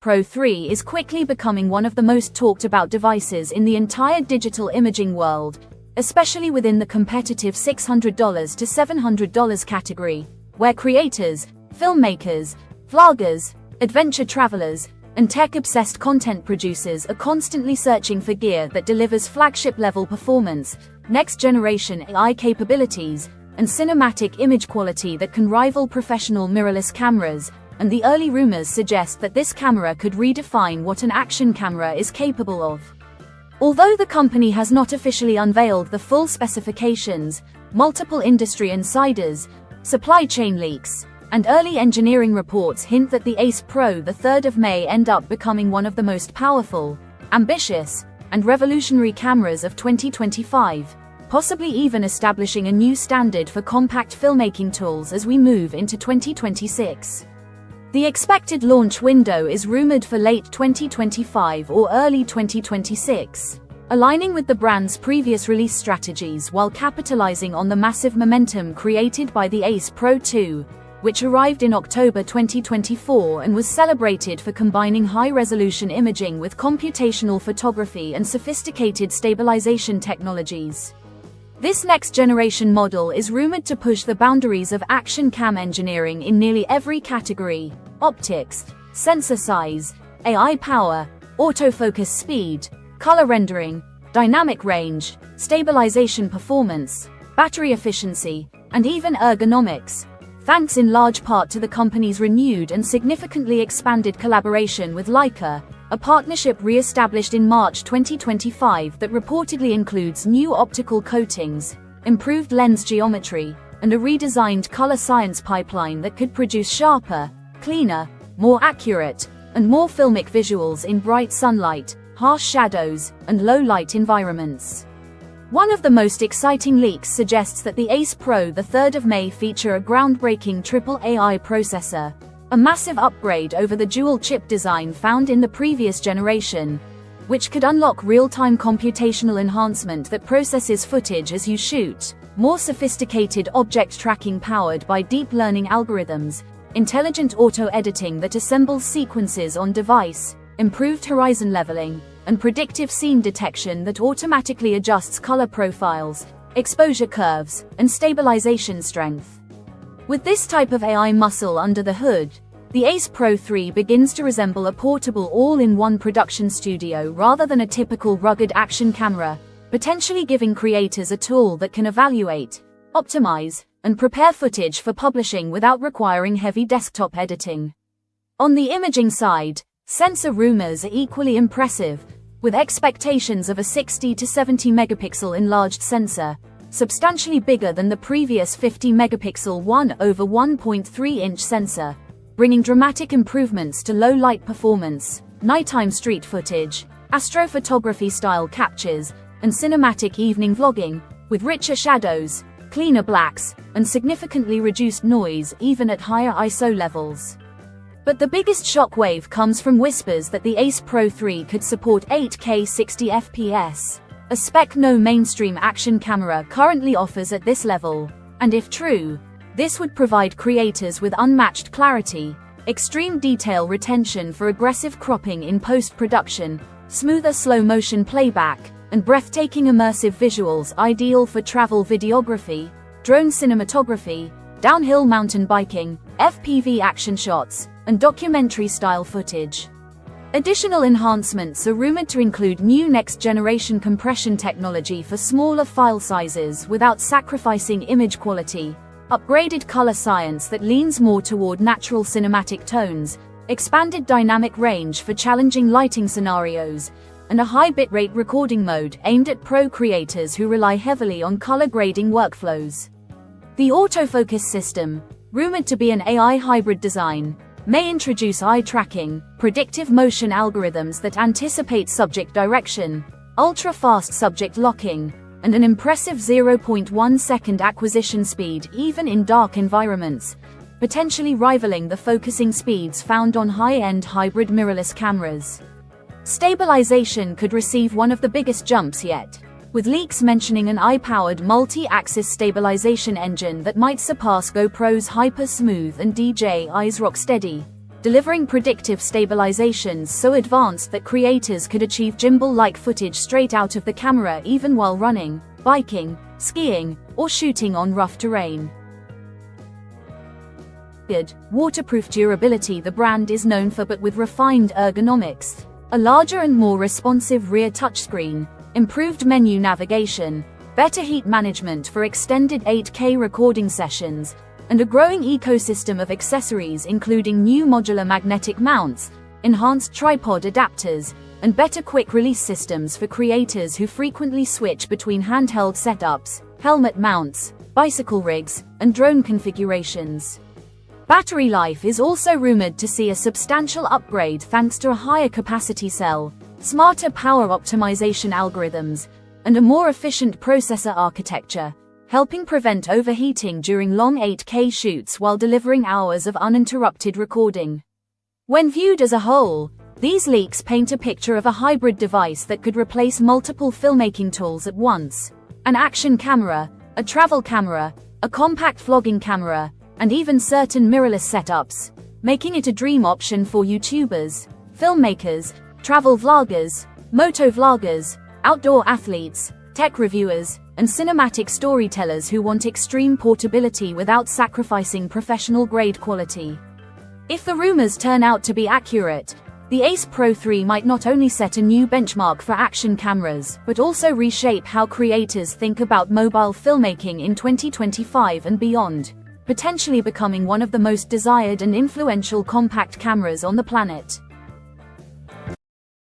Pro 3 is quickly becoming one of the most talked about devices in the entire digital imaging world, especially within the competitive $600 to $700 category, where creators, filmmakers, vloggers, adventure travelers, and tech-obsessed content producers are constantly searching for gear that delivers flagship-level performance, next-generation AI capabilities, and cinematic image quality that can rival professional mirrorless cameras, and the early rumors suggest that this camera could redefine what an action camera is capable of. Although the company has not officially unveiled the full specifications, multiple industry insiders, supply chain leaks, and early engineering reports hint that the Ace Pro the 3rd of May end up becoming one of the most powerful, ambitious, and revolutionary cameras of 2025, possibly even establishing a new standard for compact filmmaking tools as we move into 2026. The expected launch window is rumored for late 2025 or early 2026, aligning with the brand's previous release strategies while capitalizing on the massive momentum created by the Ace Pro 2, which arrived in October 2024 and was celebrated for combining high-resolution imaging with computational photography and sophisticated stabilization technologies. This next-generation model is rumored to push the boundaries of action cam engineering in nearly every category: optics, sensor size, AI power, autofocus speed, color rendering, dynamic range, stabilization performance, battery efficiency, and even ergonomics, thanks in large part to the company's renewed and significantly expanded collaboration with Leica, a partnership re-established in March 2025 that reportedly includes new optical coatings, improved lens geometry, and a redesigned color science pipeline that could produce sharper, cleaner, more accurate, and more filmic visuals in bright sunlight, harsh shadows, and low-light environments. One of the most exciting leaks suggests that the Ace Pro the 3rd of May feature a groundbreaking triple AI processor, a massive upgrade over the dual-chip design found in the previous generation, which could unlock real-time computational enhancement that processes footage as you shoot, more sophisticated object tracking powered by deep learning algorithms, intelligent auto-editing that assembles sequences on device, improved horizon leveling, and predictive scene detection that automatically adjusts color profiles, exposure curves, and stabilization strength. With this type of AI muscle under the hood, the Ace Pro 3 begins to resemble a portable all-in-one production studio rather than a typical rugged action camera, potentially giving creators a tool that can evaluate, optimize, and prepare footage for publishing without requiring heavy desktop editing. On the imaging side, sensor rumors are equally impressive, with expectations of a 60 to 70 megapixel enlarged sensor, substantially bigger than the previous 50 megapixel 1/1.3-inch sensor, bringing dramatic improvements to low-light performance, nighttime street footage, astrophotography-style captures, and cinematic evening vlogging, with richer shadows, cleaner blacks, and significantly reduced noise even at higher ISO levels. But the biggest shockwave comes from whispers that the Ace Pro 3 could support 8K 60 FPS, a spec no mainstream action camera currently offers at this level, and if true, this would provide creators with unmatched clarity, extreme detail retention for aggressive cropping in post-production, smoother slow-motion playback, and breathtaking immersive visuals ideal for travel videography, drone cinematography, downhill mountain biking, FPV action shots, and documentary-style footage. Additional enhancements are rumored to include new next-generation compression technology for smaller file sizes without sacrificing image quality, upgraded color science that leans more toward natural cinematic tones, expanded dynamic range for challenging lighting scenarios, and a high bitrate recording mode aimed at pro creators who rely heavily on color grading workflows. The autofocus system, rumored to be an AI hybrid design, may introduce eye tracking, predictive motion algorithms that anticipate subject direction, ultra-fast subject locking, and an impressive 0.1-second acquisition speed even in dark environments, potentially rivaling the focusing speeds found on high-end hybrid mirrorless cameras. Stabilization could receive one of the biggest jumps yet, with leaks mentioning an AI-powered multi-axis stabilization engine that might surpass GoPro's Hyper Smooth and DJI's Rocksteady, delivering predictive stabilizations so advanced that creators could achieve gimbal-like footage straight out of the camera even while running, biking, skiing, or shooting on rough terrain. Waterproof durability. The brand is known for, but with refined ergonomics, a larger and more responsive rear touchscreen, improved menu navigation, better heat management for extended 8K recording sessions, and a growing ecosystem of accessories including new modular magnetic mounts, enhanced tripod adapters, and better quick-release systems for creators who frequently switch between handheld setups, helmet mounts, bicycle rigs, and drone configurations. Battery life is also rumored to see a substantial upgrade thanks to a higher capacity cell, smarter power optimization algorithms, and a more efficient processor architecture, helping prevent overheating during long 8K shoots while delivering hours of uninterrupted recording. When viewed as a whole, these leaks paint a picture of a hybrid device that could replace multiple filmmaking tools at once: an action camera, a travel camera, a compact vlogging camera, and even certain mirrorless setups, making it a dream option for YouTubers, filmmakers, travel vloggers, moto vloggers, outdoor athletes, tech reviewers, and cinematic storytellers who want extreme portability without sacrificing professional-grade quality. If the rumors turn out to be accurate, the Ace Pro 3 might not only set a new benchmark for action cameras, but also reshape how creators think about mobile filmmaking in 2025 and beyond, potentially becoming one of the most desired and influential compact cameras on the planet.